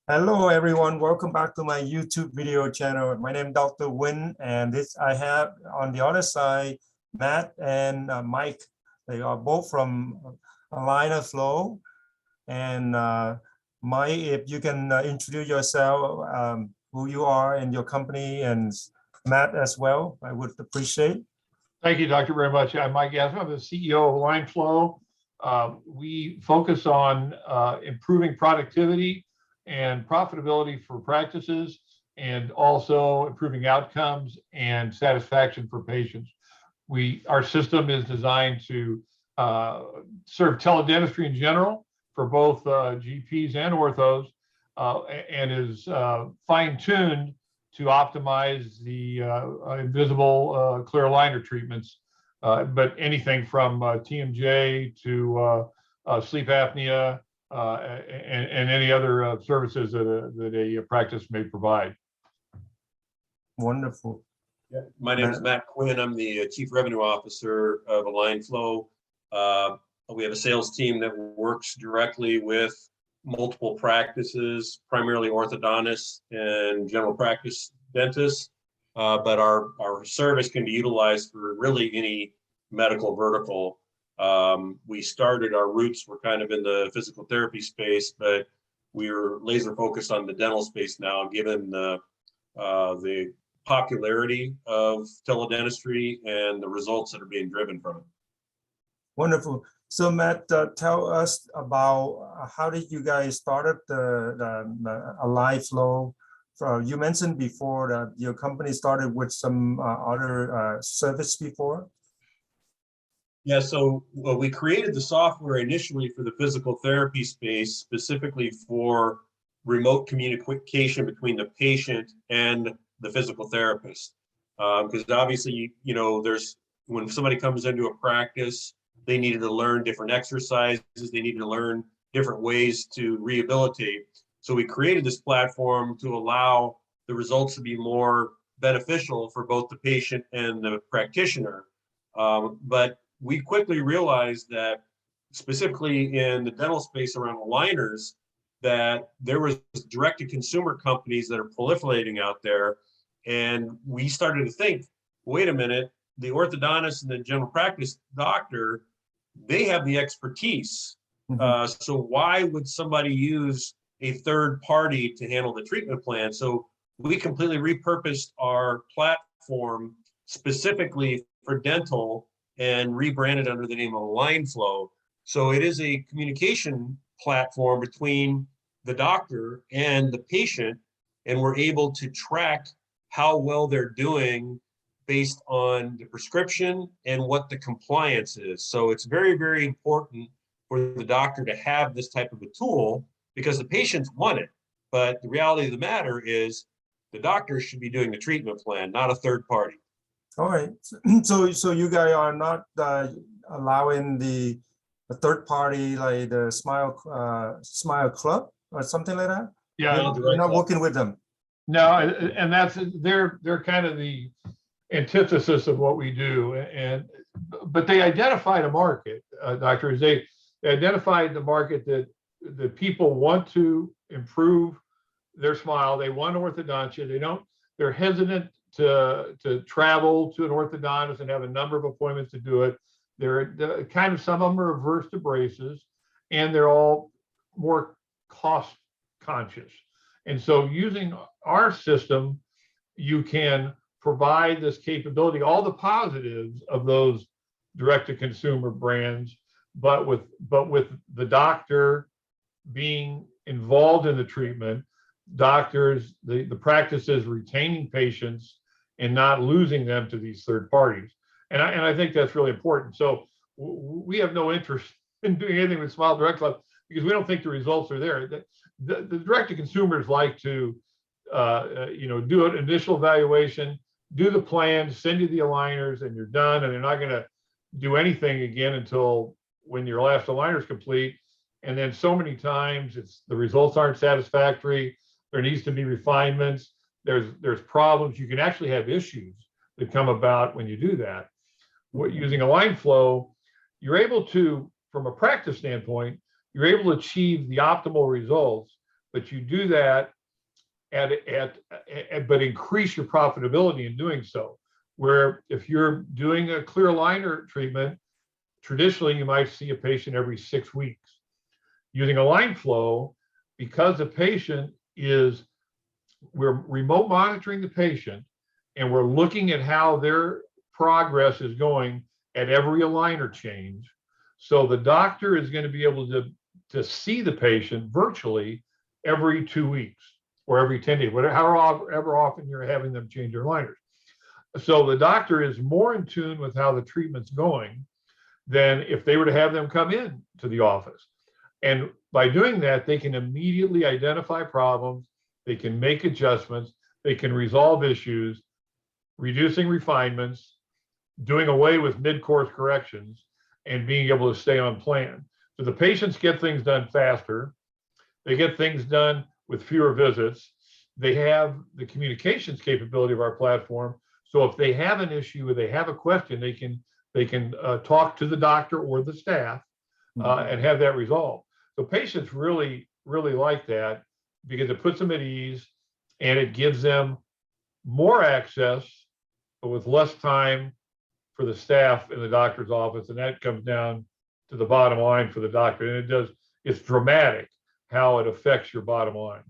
Hello everyone, welcome back to my YouTube video channel. My name is Dr. Win, and this I have on the other side Matt and Mike. They are both from Aligner Flow. And Mike, if you can introduce yourself, who you are and your company, and Matt as well, I would appreciate. Thank you, Doctor, very much. I'm Mike Gasman. I'm the CEO of Align Flow. We focus on improving productivity and profitability for practices, and also improving outcomes and satisfaction for patients. Our system is designed to serve teledentistry in general for both GPs and orthos, and is fine-tuned to optimize the invisible clear aligner treatments, but anything from TMJ to sleep apnea, and any other services that a practice may provide. Wonderful. Yeah. My name is Matt Quinn. I'm the Chief Revenue Officer of Align Flow. We have a sales team that works directly with multiple practices, primarily orthodontists and general practice dentists, but our service can be utilized for really any medical vertical. We started, our roots were kind of in the physical therapy space, but we're laser focused on the dental space now, given the popularity of teledentistry and the results that are being driven from it. Wonderful. So Matt, tell us about how did you guys started the Align Flow? You mentioned before that your company started with some other service before. Yeah, so we created the software initially for the physical therapy space, specifically for remote communication between the patient and the physical therapist. Because obviously, you know, when somebody comes into a practice, they needed to learn different exercises, they needed to learn different ways to rehabilitate. So we created this platform to allow the results to be more beneficial for both the patient and the practitioner. But we quickly realized that, specifically in the dental space around aligners, that there was direct-to-consumer companies that are proliferating out there. And we started to think, wait a minute, the orthodontist and the general practice doctor, they have the expertise. So why would somebody use a third party to handle the treatment plan? So we completely repurposed our platform specifically for dental and rebranded under the name of Align Flow. So it is a communication platform between the doctor and the patient, and we're able to track how well they're doing based on the prescription and what the compliance is. So it's very, very important for the doctor to have this type of a tool, because the patients want it. But the reality of the matter is the doctor should be doing the treatment plan, not a third party. All right. So you guys are not allowing the third party like the Smile Club or something like that? Yeah, you're not working with them. No, and they're kind of the antithesis of what we do. But they identified a market, doctors. They identified the market that people want to improve their smile. They want orthodontia. They're hesitant to travel to an orthodontist and have a number of appointments to do it. They're kind of, some of them are averse to braces, and they're all more cost conscious. And so using our system, you can provide this capability, all the positives of those direct-to-consumer brands, but with the doctor being involved in the treatment, doctors, the practices retaining patients and not losing them to these third parties. And I think that's really important. So we have no interest in doing anything with Smile Direct Club, because we don't think the results are there. The direct-to-consumers like to do an initial evaluation, do the plan, send you the aligners, and you're done. And they're not going to do anything again until when your last aligner is complete. And then so many times the results aren't satisfactory. There needs to be refinements. There's problems. You can actually have issues that come about when you do that. Using Align Flow, you're able to, from a practice standpoint, you're able to achieve the optimal results, but you do that but increase your profitability in doing so. Where if you're doing a clear aligner treatment, traditionally you might see a patient every 6 weeks. Using Align Flow, because the patient we're remote monitoring the patient, and we're looking at how their progress is going at every aligner change. So the doctor is going to be able to see the patient virtually every 2 weeks or every 10 days, however often you're having them change their aligners. So the doctor is more in tune with how the treatment's going than if they were to have them come in to the office. And by doing that, they can immediately identify problems, they can make adjustments, they can resolve issues, reducing refinements, doing away with mid-course corrections, and being able to stay on plan. So the patients get things done faster, they get things done with fewer visits, they have the communications capability of our platform. So if they have an issue or they have a question, they can talk to the doctor or the staff and have that resolved. So patients really, really like that because it puts them at ease and it gives them more access, but with less time for the staff in the doctor's office. And that comes down to the bottom line for the doctor. And it's dramatic how it affects your bottom line.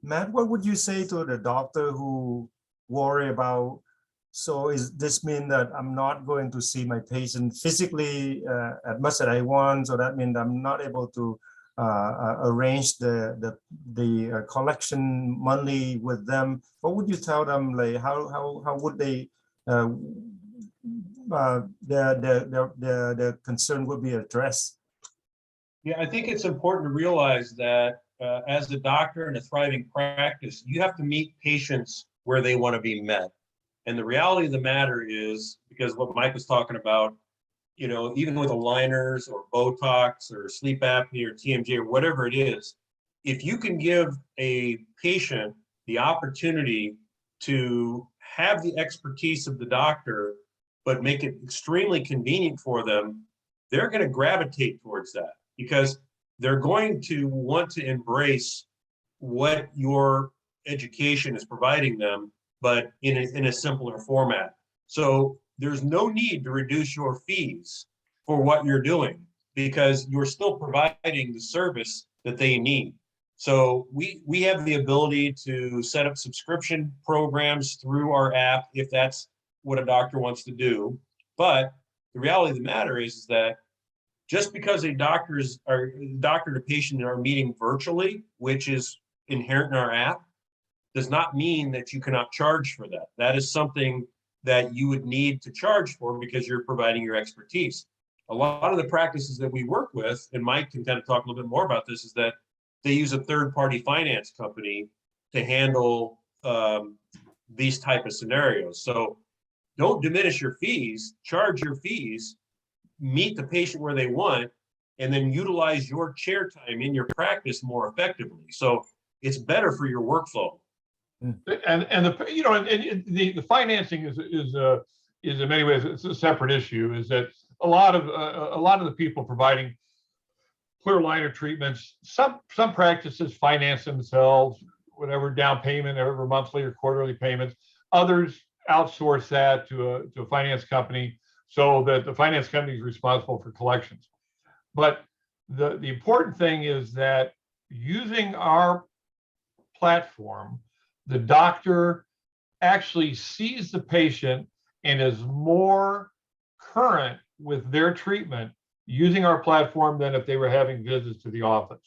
Matt, what would you say to the doctor who worry about, so is this mean that I'm not going to see my patient physically as much as I want? So that means I'm not able to arrange the collection monthly with them. What would you tell them? Like how would they their concern would be addressed? Yeah, I think it's important to realize that as a doctor in a thriving practice, you have to meet patients where they want to be met. And the reality of the matter is, because what Mike was talking about, even with aligners or Botox or sleep apnea or TMJ or whatever it is, if you can give a patient the opportunity to have the expertise of the doctor, but make it extremely convenient for them, they're going to gravitate towards that because they're going to want to embrace what your education is providing them, but in a simpler format. So there's no need to reduce your fees for what you're doing because you're still providing the service that they need. So we have the ability to set up subscription programs through our app if that's what a doctor wants to do. But the reality of the matter is that just because a doctor and a patient are meeting virtually, which is inherent in our app, does not mean that you cannot charge for that. That is something that you would need to charge for because you're providing your expertise. A lot of the practices that we work with, and Mike can kind of talk a little bit more about this, is that they use a third-party finance company to handle these type of scenarios. So don't diminish your fees, charge your fees, meet the patient where they want, and then utilize your chair time in your practice more effectively. So it's better for your workflow. And the financing is in many ways it's a separate issue. Is that a lot of the people providing clear aligner treatments, some practices finance themselves, whatever down payment, or monthly or quarterly payments. Others outsource that to a finance company so that the finance company is responsible for collections. But the important thing is that using our platform, the doctor actually sees the patient and is more current with their treatment using our platform than if they were having visits to the office.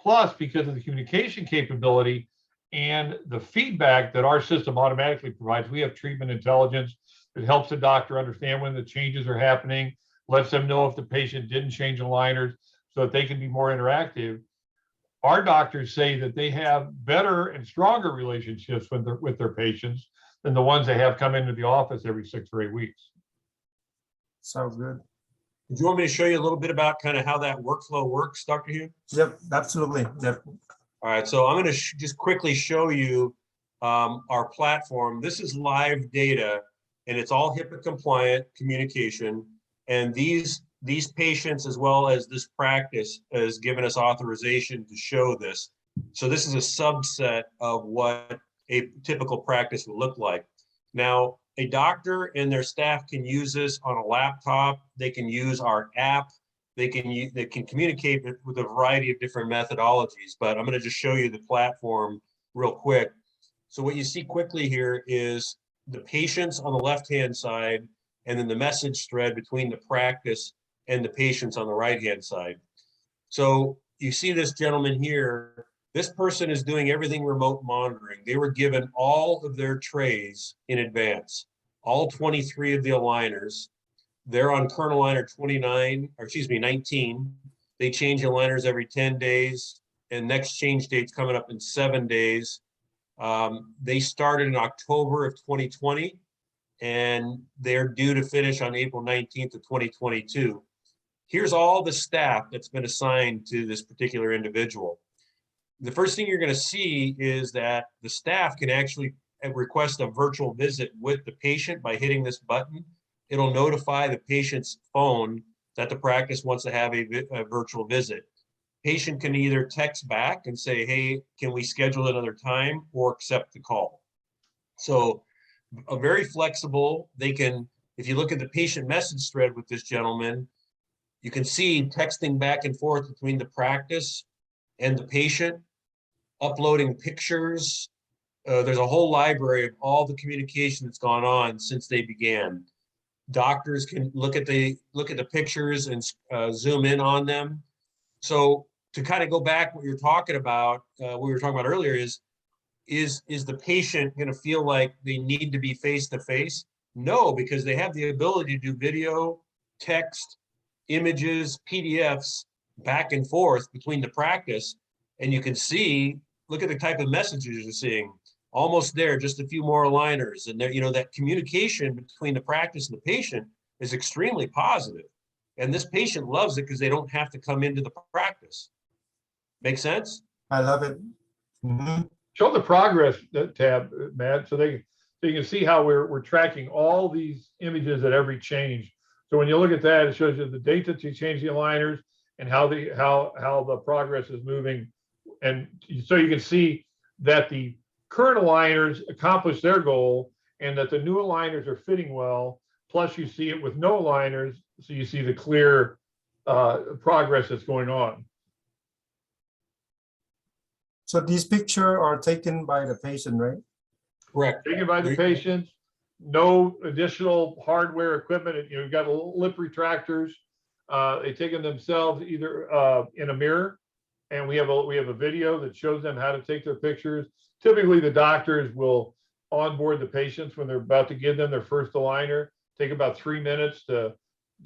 Plus, because of the communication capability and the feedback that our system automatically provides, we have treatment intelligence that helps the doctor understand when the changes are happening, lets them know if the patient didn't change aligners so that they can be more interactive. Our doctors say that they have better and stronger relationships with their patients than the ones they have come into the office every 6 or 8 weeks. Sounds good. Do you want me to show you a little bit about kind of how that workflow works, Dr. Hugh? Yep, absolutely. Yep. All right, so I'm going to just quickly show you our platform. This is live data, and it's all HIPAA compliant communication. And these these patients, as well as this practice, has given us authorization to show this. So this is a subset of what a typical practice would look like. Now, a doctor and their staff can use this on a laptop. They can use our app. They can communicate with a variety of different methodologies, but I'm going to just show you the platform real quick. So what you see quickly here is the patients on the left-hand side, and then the message thread between the practice and the patients on the right-hand side. So you see this gentleman here. This person is doing everything remote monitoring. They were given all of their trays in advance, all 23 of the aligners. They're on kernel liner 29, or excuse me, 19. They change aligners every 10 days, and next change date's coming up in 7 days. They started in October of 2020, and they're due to finish on April 19th of 2022. Here's all the staff that's been assigned to this particular individual. The first thing you're going to see is that the staff can actually request a virtual visit with the patient by hitting this button. It'll notify the patient's phone that the practice wants to have a virtual visit. Patient can either text back and say, hey, can we schedule another time, or accept the call. So very flexible. They can, if you look at the patient message thread with this gentleman, you can see texting back and forth between the practice and the patient, uploading pictures. There's a whole library of all the communication that's gone on since they began. Doctors can look at the pictures and zoom in on them. So to kind of go back, what you're talking about, what we were talking about earlier is the patient going to feel like they need to be face to face? No, because they have the ability to do video, text, images, PDFs back and forth between the practice. And you can see, look at the type of messages you're seeing. Almost there, just a few more aligners. And there, you know, that communication between the practice and the patient is extremely positive. And this patient loves it because they don't have to come into the practice. Make sense? I love it. Mhm. Show the progress tab, Matt, so you can see how we're tracking all these images at every change. So when you look at that, it shows you the date that you change the aligners and how the progress is moving. And so you can see that the current aligners accomplish their goal and that the new aligners are fitting well. Plus you see it with no aligners, so you see the clear progress that's going on. So these pictures are taken by the patient, right? Correct. Taken by the patients, no additional hardware equipment. You know, you've got lip retractors. They take them themselves either in a mirror, and we have a video that shows them how to take their pictures. Typically, the doctors will onboard the patients when they're about to give them their first aligner. Take about 3 minutes to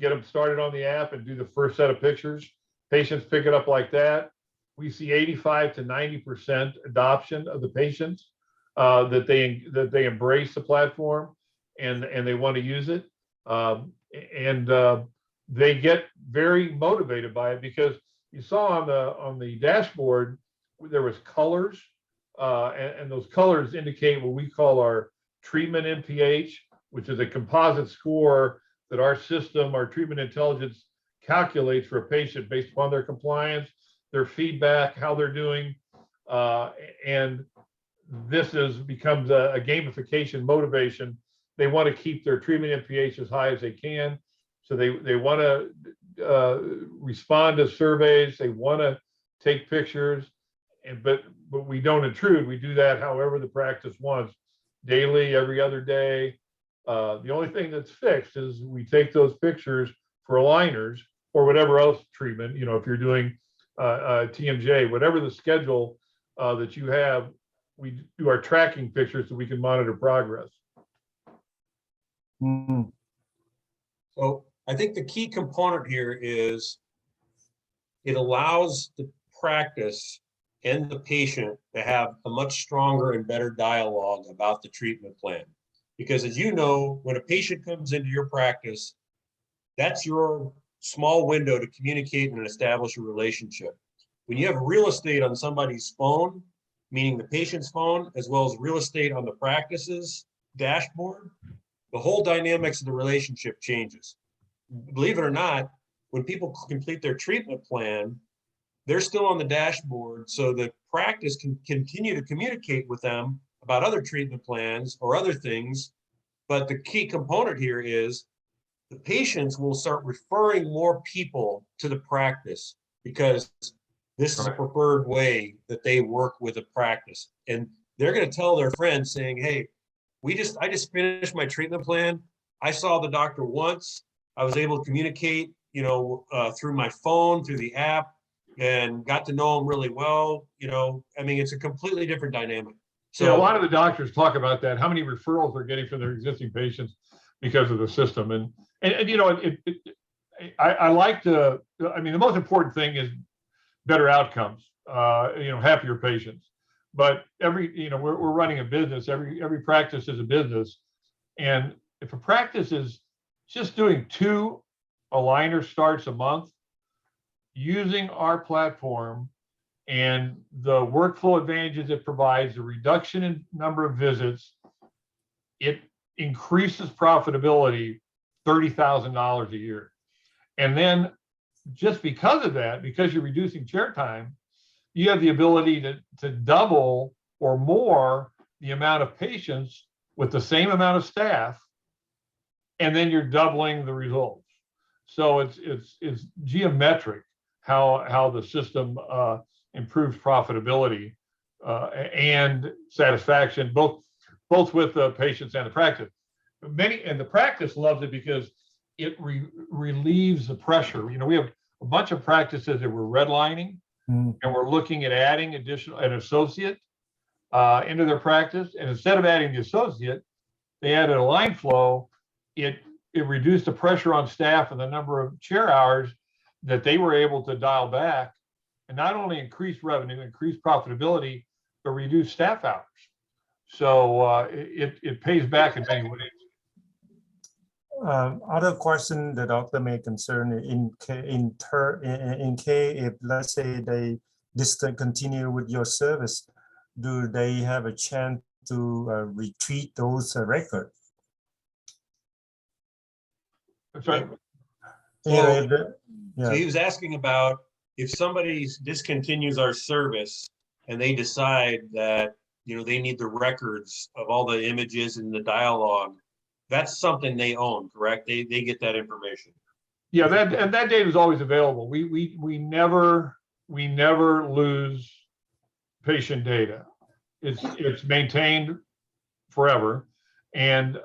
get them started on the app and do the first set of pictures. Patients pick it up like that. We see 85 to 90% adoption of the patients that they embrace the platform and they want to use it. They get very motivated by it because you saw on the dashboard there was colors, and those colors indicate what we call our treatment NPH, which is a composite score that our system, our treatment intelligence, calculates for a patient based upon their compliance, their feedback, how they're doing, and this becomes a gamification motivation. They want to keep their treatment NPH as high as they can. So they want to respond to surveys. They want to take pictures, but we don't intrude. We do that however the practice wants, daily, every other day. The only thing that's fixed is we take those pictures for aligners or whatever else treatment. You know, if you're doing TMJ, whatever the schedule that you have, we do our tracking pictures so we can monitor progress. Mm. So I think the key component here is it allows the practice and the patient to have a much stronger and better dialogue about the treatment plan. Because as you know, when a patient comes into your practice, that's your small window to communicate and establish a relationship. When you have real estate on somebody's phone, meaning the patient's phone, as well as real estate on the practice's dashboard, the whole dynamics of the relationship changes. Believe it or not, when people complete their treatment plan, they're still on the dashboard, so the practice can continue to communicate with them about other treatment plans or other things. But the key component here is the patients will start referring more people to the practice because this is a preferred way that they work with a practice. And they're going to tell their friends saying, hey, I just finished my treatment plan. I saw the doctor once. I was able to communicate, through my phone, through the app, and got to know him really well. I mean, it's a completely different dynamic. So yeah, a lot of the doctors talk about that, how many referrals they're getting from their existing patients because of the system. And I like to, I mean, the most important thing is better outcomes, happier patients. But we're running a business, every practice is a business. And if a practice is just doing 2 aligner starts a month, using our platform and the workflow advantages it provides, the reduction in number of visits, it increases profitability $30,000 a year. And then just because of that, because you're reducing chair time, you have the ability to double or more the amount of patients with the same amount of staff, and then you're doubling the results. So it's geometric how the system improves profitability and satisfaction, both with the patients and the practice. And the practice loves it because it relieves the pressure. We have a bunch of practices that we're redlining, and we're looking at adding an associate into their practice. And instead of adding the associate, they added a line flow. It reduced the pressure on staff and the number of chair hours that they were able to dial back, and not only increase revenue, increase profitability, but reduce staff hours. So it pays back in many ways. Other question the doctor may concern in case if, let's say, they discontinue with your service, do they have a chance to retrieve those records? Sorry. So he was asking about if somebody discontinues our service and they decide that they need the records of all the images and the dialogue. That's something they own, correct? They get that information. Yeah, that data is always available. We never lose patient data. It's maintained forever, and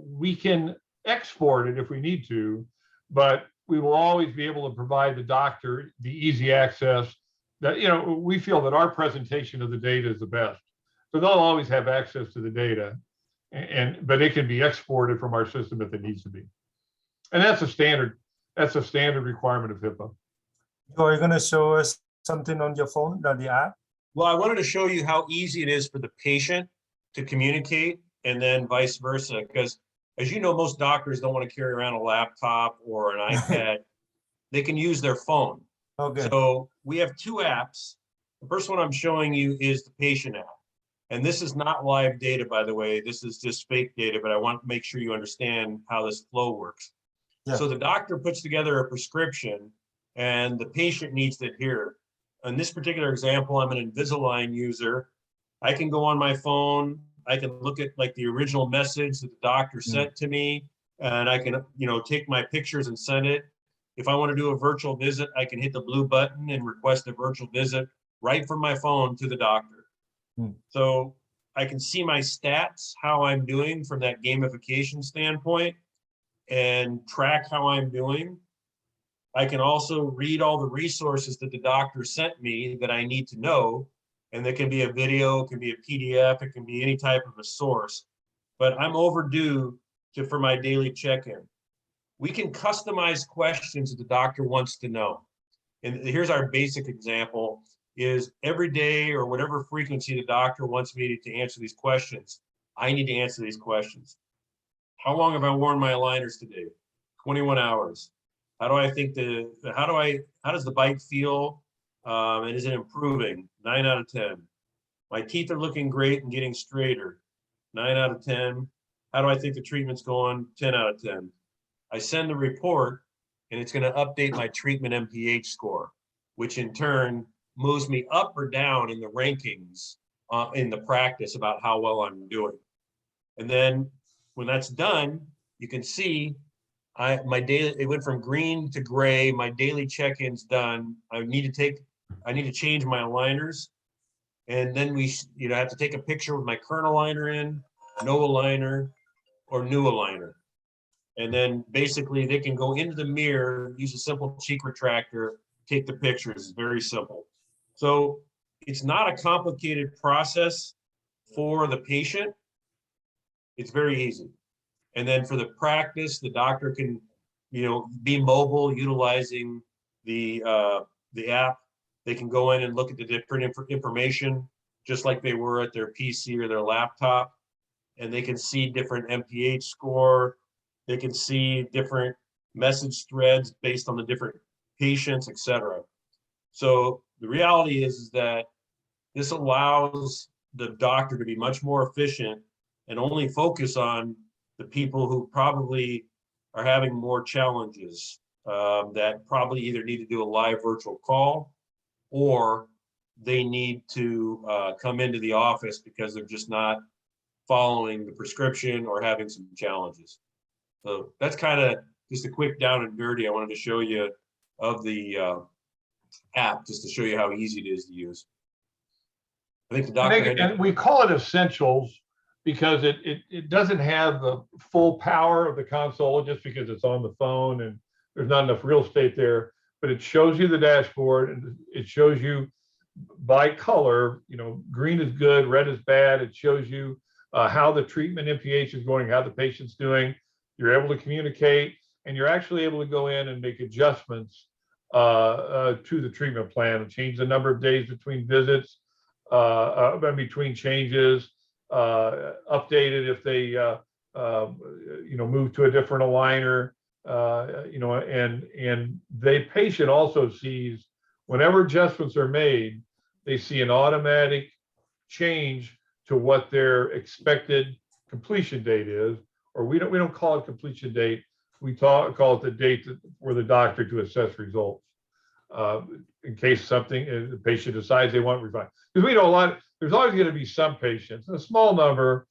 we can export it if we need to, but we will always be able to provide the doctor the easy access that we feel that our presentation of the data is the best. So they'll always have access to the data. But it can be exported from our system if it needs to be, and that's a standard requirement of HIPAA. Are you going to show us something on your phone, the app? Well, I wanted to show you how easy it is for the patient to communicate, and then vice versa. Because as you know, most doctors don't want to carry around a laptop or an iPad. They can use their phone. Okay. So we have 2 apps. The first one I'm showing you is the patient app. And this is not live data, by the way. This is just fake data, but I want to make sure you understand how this flow works. Yeah. So the doctor puts together a prescription and the patient needs to adhere. In this particular example, I'm an Invisalign user. I can go on my phone. I can look at like the original message that the doctor sent to me, and I can, take my pictures and send it. If I want to do a virtual visit, I can hit the blue button and request a virtual visit right from my phone to the doctor. So I can see my stats, how I'm doing from that gamification standpoint, and track how I'm doing. I can also read all the resources that the doctor sent me that I need to know. And there can be a video, it can be a PDF, it can be any type of a source. But I'm overdue for my daily check-in. We can customize questions that the doctor wants to know. And here's our basic example. Is every day or whatever frequency the doctor wants me to answer these questions, I need to answer these questions. How long have I worn my aligners today? 21 hours. How do I think how does the bite feel? And is it improving? 9 out of 10. My teeth are looking great and getting straighter. 9 out of 10. How do I think the treatment's going? 10 out of 10. I send the report, and it's going to update my treatment MPH score, which in turn moves me up or down in the rankings in the practice about how well I'm doing. And then when that's done, you can see it went from green to gray. My daily check-in's done. I need to change my aligners. And then have to take a picture with my current aligner in, no aligner, or new aligner. And then basically they can go into the mirror, use a simple cheek retractor, take the pictures. It's very simple. So it's not a complicated process for the patient. It's very easy. And then for the practice, the doctor can, be mobile, utilizing the app. They can go in and look at the different information, just like they were at their PC or their laptop. And they can see different MPH score. They can see different message threads based on the different patients, et cetera. So the reality is that this allows the doctor to be much more efficient and only focus on the people who probably are having more challenges, that probably either need to do a live virtual call or they need to come into the office because they're just not following the prescription or having some challenges. So that's kind of just a quick down and dirty I wanted to show you of the app, just to show you how easy it is to use. I think the doctor and we call it Essentials because it doesn't have the full power of the console just because it's on the phone and there's not enough real estate there, but it shows you the dashboard and it shows you by color, green is good, red is bad. It shows you how the treatment MPH is going, how the patient's doing. You're able to communicate and you're actually able to go in and make adjustments to the treatment plan and change the number of days between visits, between changes, update it if they move to a different aligner, and the patient also sees whenever adjustments are made, they see an automatic change to what their expected completion date is, or we don't call it completion date. We call it the date for the doctor to assess results. In case the patient decides they want refine. Because we know there's always going to be some patients, a small number,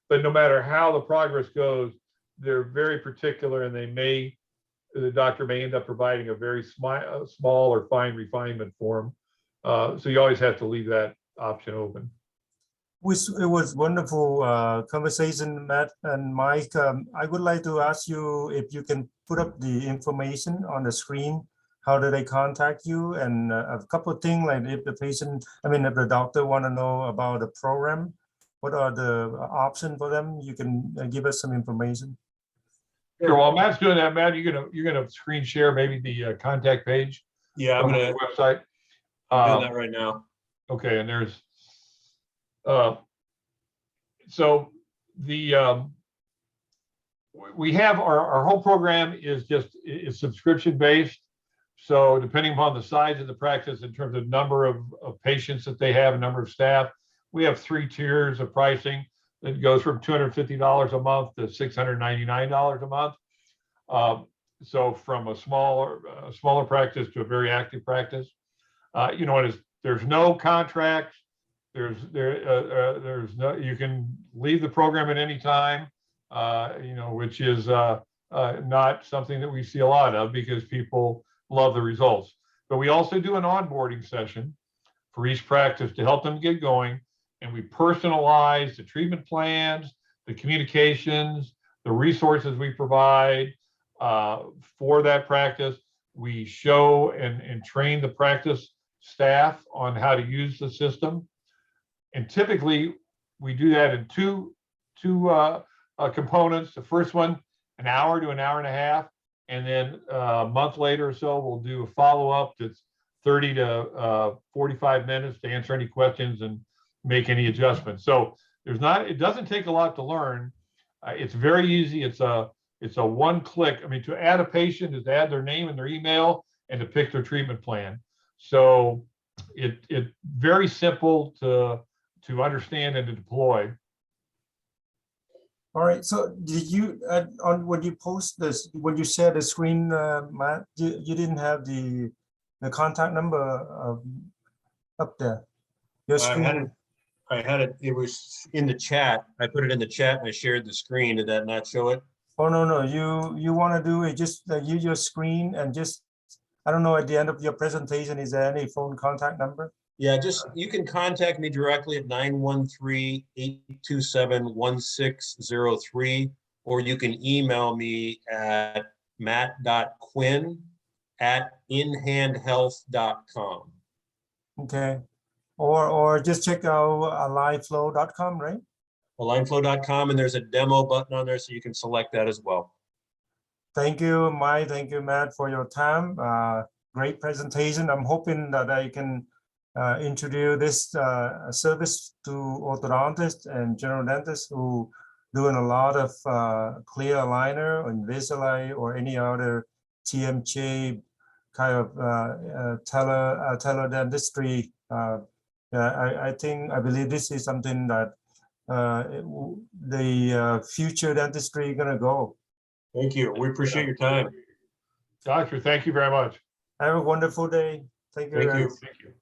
but no matter how the progress goes, they're very particular and the doctor may end up providing a very small or fine refinement form. So you always have to leave that option open. It was wonderful conversation, Matt and Mike. I would like to ask you if you can put up the information on the screen. How do they contact you? And a couple of things, like if if the doctor want to know about the program, what are the options for them? You can give us some information. Sure. While Matt's doing that, Matt, you're gonna screen share maybe the contact page. Yeah, I'm gonna website. I'm doing that right now. Okay, and there's so the we have our whole program is subscription based. So depending upon the size of the practice in terms of number of patients that they have, number of staff, we have 3 tiers of pricing that goes from $250 a month to $699 a month. So from a smaller practice to a very active practice, there's no contracts. There's no, you can leave the program at any time, which is not something that we see a lot of because people love the results. But we also do an onboarding session for each practice to help them get going. And we personalize the treatment plans, the communications, the resources we provide for that practice. We show and train the practice staff on how to use the system. And typically we do that in two components. The first one, an hour to an hour and a half. And then a month later or so, we'll do a follow-up that's 30 to 45 minutes to answer any questions and make any adjustments. So it doesn't take a lot to learn. It's very easy. It's a one click. To add a patient is to add their name and their email and to pick their treatment plan. So it's very simple to understand and to deploy. All right, so did you, on when you post this, when you share the screen, Matt, you didn't have the contact number up there? Your I had screen? it, it was in the chat. I put it in the chat and I shared the screen. Did that not show it? Oh, no, you want to do it, just use your screen and just, I don't know, at the end of your presentation, is there any phone contact number? Yeah, just, you can contact me directly at 913-827-1603, or you can email me at matt.quinn@inhandhealth.com. Okay, or just check out aliveflow.com, right? Aligntflow.com, and there's a demo button on there, so you can select that as well. Thank you, Mike. Thank you, Matt, for your time. Great presentation. I'm hoping that I can introduce this service to orthodontists and general dentists who doing a lot of clear aligner or Invisalign or any other TMJ kind of tele dentistry. I believe this is something that the future dentistry gonna go. Thank you. We appreciate your time. Doctor, thank you very much. Have a wonderful day. Thank you. Thank guys. you. Thank you.